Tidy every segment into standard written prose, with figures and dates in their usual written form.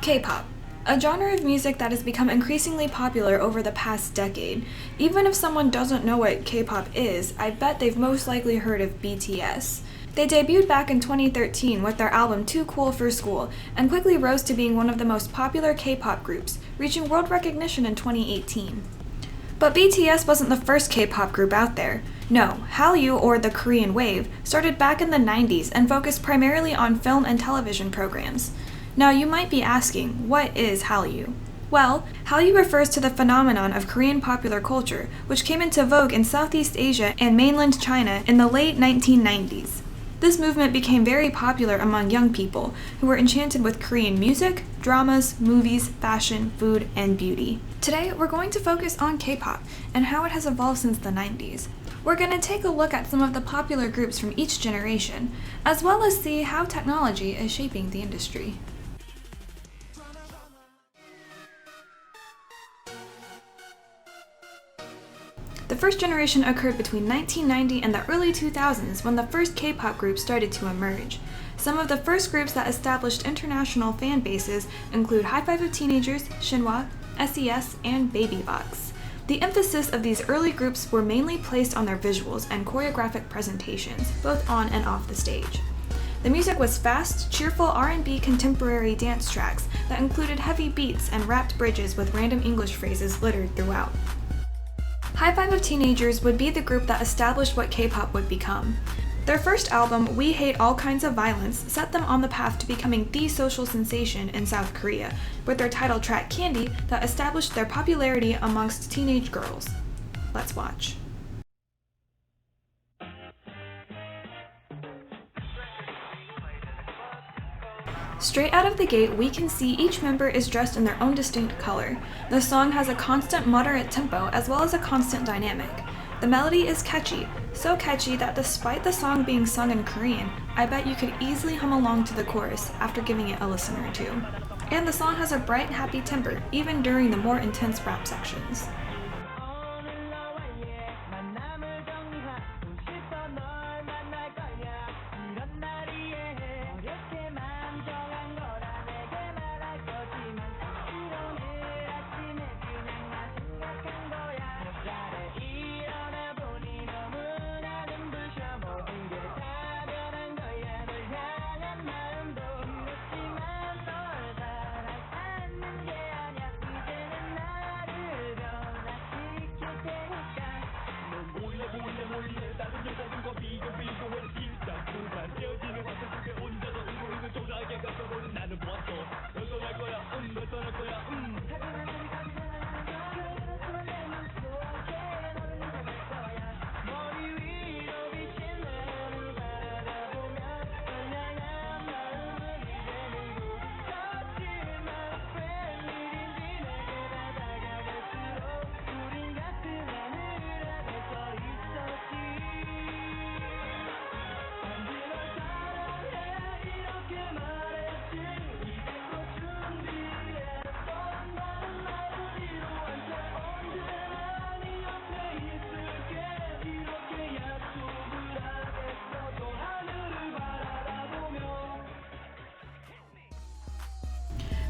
K-pop, a genre of music that has become increasingly popular over the past decade. Even if someone doesn't know what K-pop is, I bet they've most likely heard of BTS. They debuted back in 2013 with their album Too Cool for School, and quickly rose to being one of the most popular K-pop groups, reaching world recognition in 2018. But BTS wasn't the first K-pop group out there. No, Hallyu, or the Korean Wave, started back in the 90s and focused primarily on film and television programs. Now you might be asking, what is Hallyu? Well, Hallyu refers to the phenomenon of Korean popular culture, which came into vogue in Southeast Asia and mainland China in the late 1990s. This movement became very popular among young people who were enchanted with Korean music, dramas, movies, fashion, food, and beauty. Today, we're going to focus on K-pop and how it has evolved since the 90s. We're going to take a look at some of the popular groups from each generation, as well as see how technology is shaping the industry. The first generation occurred between 1990 and the early 2000s when the first K-pop groups started to emerge. Some of the first groups that established international fan bases include High Five of Teenagers, Shinhwa, SES, and Baby Box. The emphasis of these early groups were mainly placed on their visuals and choreographic presentations, both on and off the stage. The music was fast, cheerful R&B contemporary dance tracks that included heavy beats and rapped bridges with random English phrases littered throughout. High Five of Teenagers would be the group that established what K-pop would become. Their first album, We Hate All Kinds of Violence, set them on the path to becoming the social sensation in South Korea, with their title track Candy that established their popularity amongst teenage girls. Let's watch. Straight out of the gate, we can see each member is dressed in their own distinct color. The song has a constant moderate tempo as well as a constant dynamic. The melody is catchy, so catchy that despite the song being sung in Korean, I bet you could easily hum along to the chorus after giving it a listen or two. And the song has a bright, happy temper, even during the more intense rap sections.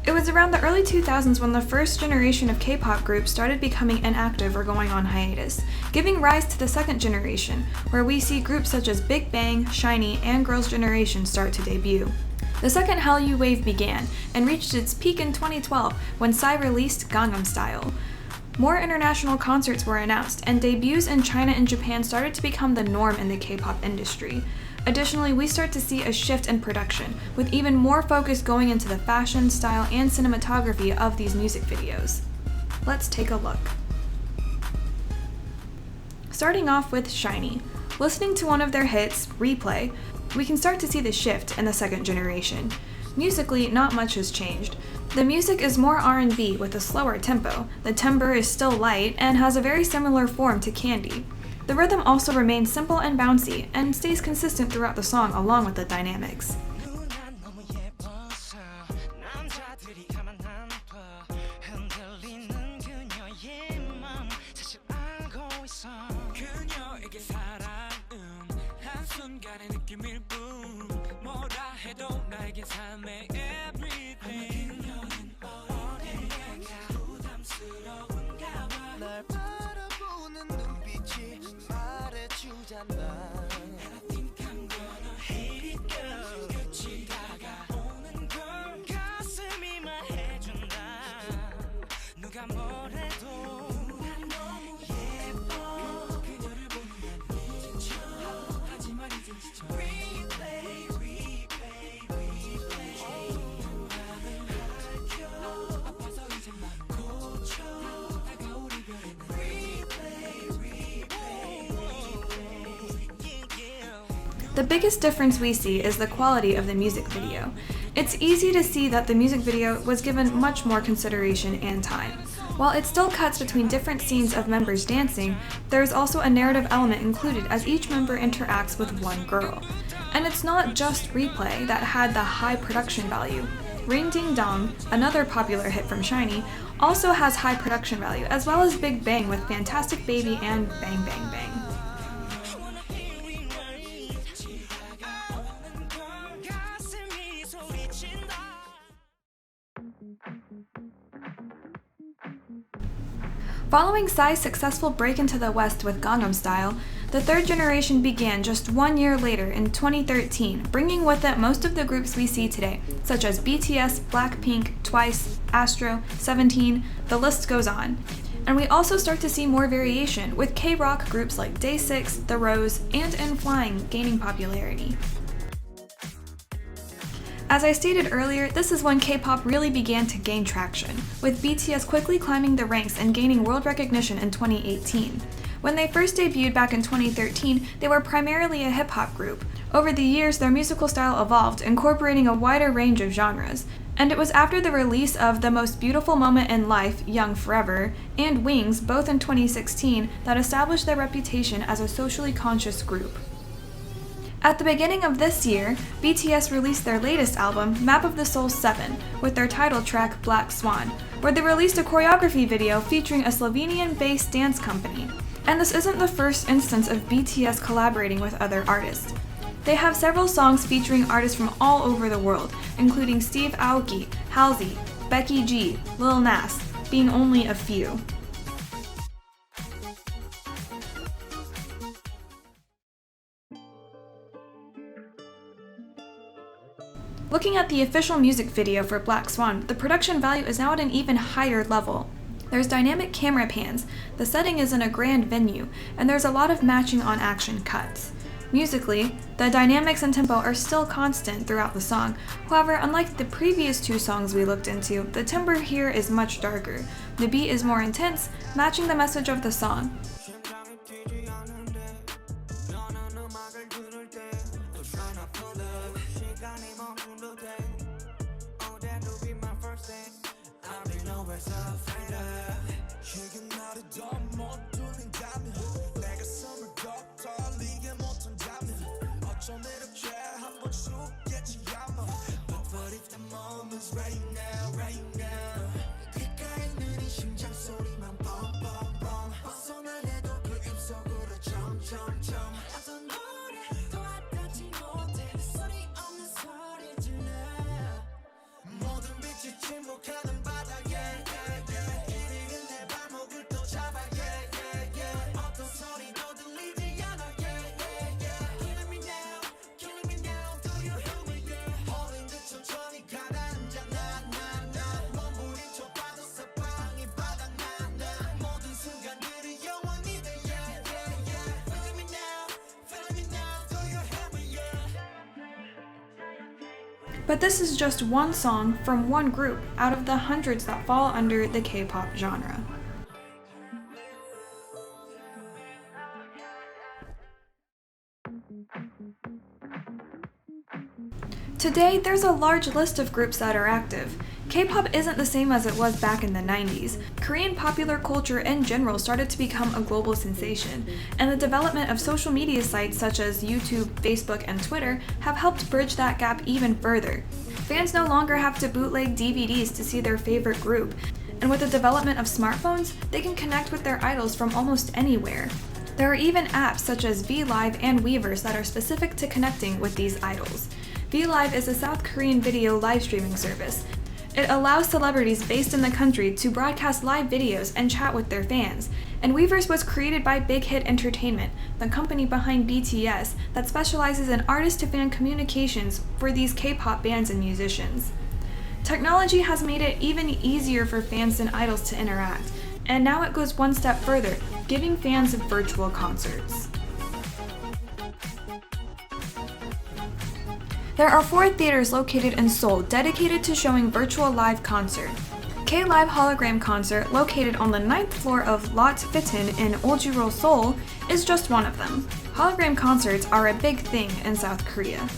It was around the early 2000s when the first generation of K-pop groups started becoming inactive or going on hiatus, giving rise to the second generation, where we see groups such as Big Bang, SHINee, and Girls' Generation start to debut. The second Hallyu wave began and reached its peak in 2012 when Psy released Gangnam Style. More international concerts were announced, and debuts in China and Japan started to become the norm in the K-pop industry. Additionally, we start to see a shift in production, with even more focus going into the fashion, style, and cinematography of these music videos. Let's take a look. Starting off with SHINee. Listening to one of their hits, Replay, we can start to see the shift in the second generation. Musically, not much has changed. The music is more R&B with a slower tempo, the timbre is still light, and has a very similar form to Candy. The rhythm also remains simple and bouncy, and stays consistent throughout the song along with the dynamics. 그녀에게 사랑은 한순간의 느낌일 뿐 뭐라 해도 나에겐 삶의 everything 아마 그녀는 부담스러운가 봐 날 바라보는 눈빛이 말해주잖아 And I think I'm gonna hate it girl 끝이 다가오는 걸 가슴이 말해준다 누가 뭐래도 The biggest difference we see is the quality of the music video. It's easy to see that the music video was given much more consideration and time. While it still cuts between different scenes of members dancing, there is also a narrative element included as each member interacts with one girl. And it's not just Replay that had the high production value. Ring Ding Dong, another popular hit from SHINee, also has high production value, as well as Big Bang with Fantastic Baby and Bang Bang Bang. Following Psy's successful break into the West with Gangnam Style, the third generation began just 1 year later in 2013, bringing with it most of the groups we see today, such as BTS, Blackpink, Twice, Astro, 17, the list goes on. And we also start to see more variation, with K-rock groups like Day6, The Rose, and In Flying gaining popularity. As I stated earlier, this is when K-pop really began to gain traction, with BTS quickly climbing the ranks and gaining world recognition in 2018. When they first debuted back in 2013, they were primarily a hip-hop group. Over the years, their musical style evolved, incorporating a wider range of genres. And it was after the release of The Most Beautiful Moment in Life, Young Forever, and Wings, both in 2016, that established their reputation as a socially conscious group. At the beginning of this year, BTS released their latest album, Map of the Soul 7, with their title track Black Swan, where they released a choreography video featuring a Slovenian-based dance company. And this isn't the first instance of BTS collaborating with other artists. They have several songs featuring artists from all over the world, including Steve Aoki, Halsey, Becky G, Lil Nas, being only a few. Looking at the official music video for Black Swan, the production value is now at an even higher level. There's dynamic camera pans, the setting is in a grand venue, and there's a lot of matching on action cuts. Musically, the dynamics and tempo are still constant throughout the song. However, unlike the previous two songs we looked into, the timbre here is much darker. The beat is more intense, matching the message of the song. But this is just one song from one group out of the hundreds that fall under the K-pop genre. Today, there's a large list of groups that are active. K-pop isn't the same as it was back in the 90s. Korean popular culture in general started to become a global sensation, and the development of social media sites such as YouTube, Facebook, and Twitter have helped bridge that gap even further. Fans no longer have to bootleg DVDs to see their favorite group, and with the development of smartphones, they can connect with their idols from almost anywhere. There are even apps such as VLive and Weverse that are specific to connecting with these idols. VLive is a South Korean video live streaming service. It allows celebrities based in the country to broadcast live videos and chat with their fans. And Weverse was created by Big Hit Entertainment, the company behind BTS that specializes in artist-to-fan communications for these K-pop bands and musicians. Technology has made it even easier for fans and idols to interact, and now it goes one step further, giving fans virtual concerts. There are 4 theaters located in Seoul dedicated to showing virtual live concert. K-Live Hologram Concert, located on the 9th floor of Lot Fitton in Oljuro, Seoul, is just one of them. Hologram concerts are a big thing in South Korea.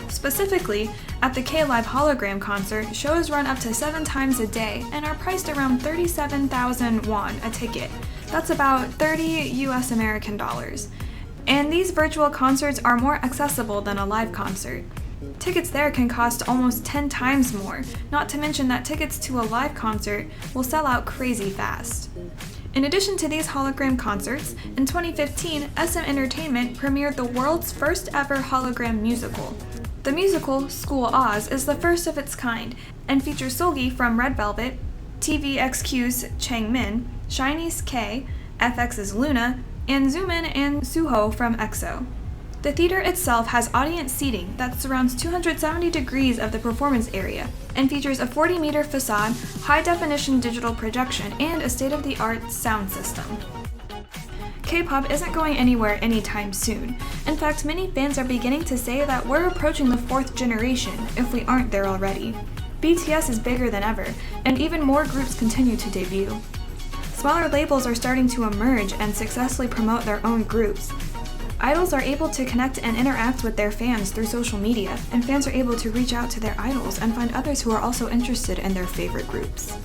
Specifically, at the K-Live Hologram Concert, shows run up to 7 times a day and are priced around 37,000 won a ticket. That's about 30 US American dollars. And these virtual concerts are more accessible than a live concert. Tickets there can cost almost 10 times more, not to mention that tickets to a live concert will sell out crazy fast. In addition to these hologram concerts, in 2015, SM Entertainment premiered the world's first ever hologram musical. The musical, School Oz, is the first of its kind, and features Seulgi from Red Velvet, TVXQ's Chang, SHINee's K, FX's Luna, and Zoomin and Suho from EXO. The theater itself has audience seating that surrounds 270 degrees of the performance area and features a 40-meter facade, high-definition digital projection, and a state-of-the-art sound system. K-pop isn't going anywhere anytime soon. In fact, many fans are beginning to say that we're approaching the 4th generation if we aren't there already. BTS is bigger than ever, and even more groups continue to debut. Smaller labels are starting to emerge and successfully promote their own groups. Idols are able to connect and interact with their fans through social media, and fans are able to reach out to their idols and find others who are also interested in their favorite groups.